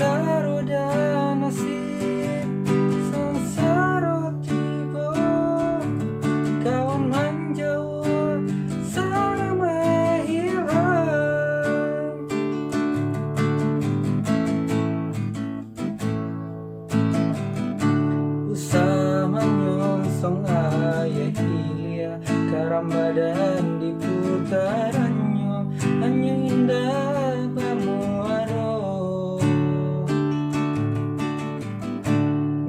Baputar roda nasib sengsara tiba, kawan menjauh selama hilang. Usah menyongsong ayah hilia, karam badan di putarannya hanya indah pamuaro.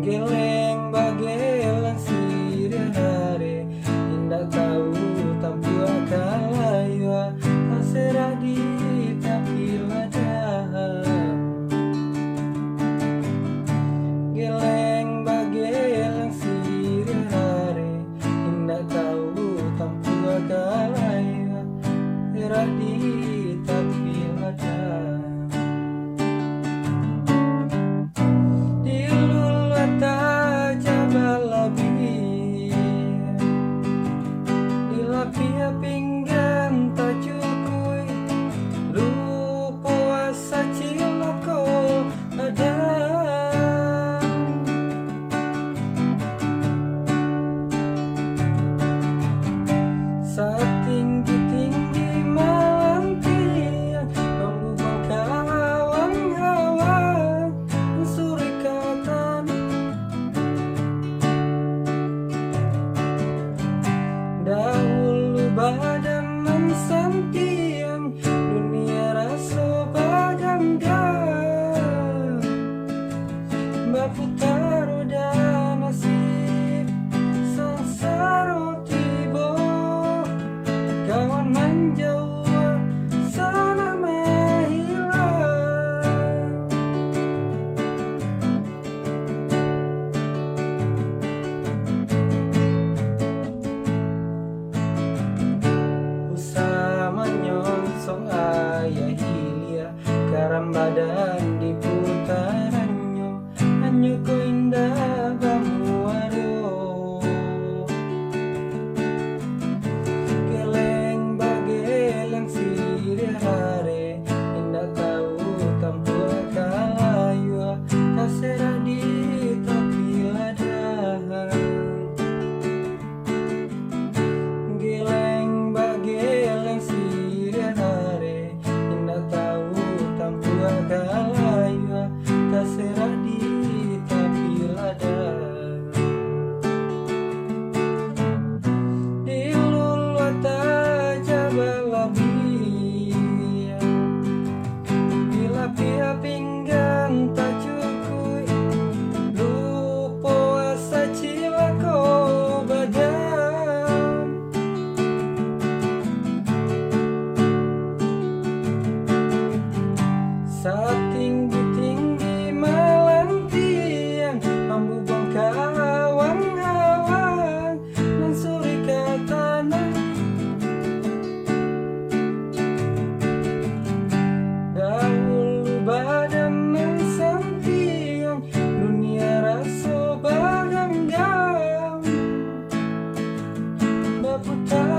Geleng bagelan sirih hari, indah tahu tampu akalayu, tak serah di tapi ladah. Geleng bagelan sirih hari, indah tahu tampu akalayu, serah di tapi ladah. Pia pinggan tajukui lupa asa ciloko ada. Saat tinggi-tinggi malam tiang mengubah kawan-kawan suri katan. Dahulu badan mensantiang dunia rasa baganggang, baputar roda nasib sengsara tiba, kawan menjauh sana menghilang. Menyongsong ayah hilia, karam badan di putarannya hanya ku indah bamuaro. Geleng bagelan sirih hari, indah tahu tampu akalayu, tak serah di tapi ladah. Geleng bagelan sirih hari, indah tahu tampu akalayu, tak serah di tapi ladah. Di luluata jabalabi, bila pia pinggan tajukui lupa asa cilako badan. Saat tinggi-tinggi malam tiang membubang kawan-kawan mensuri ke tanah. Dahulu badan mensantiang dunia rasa baganggang, baputar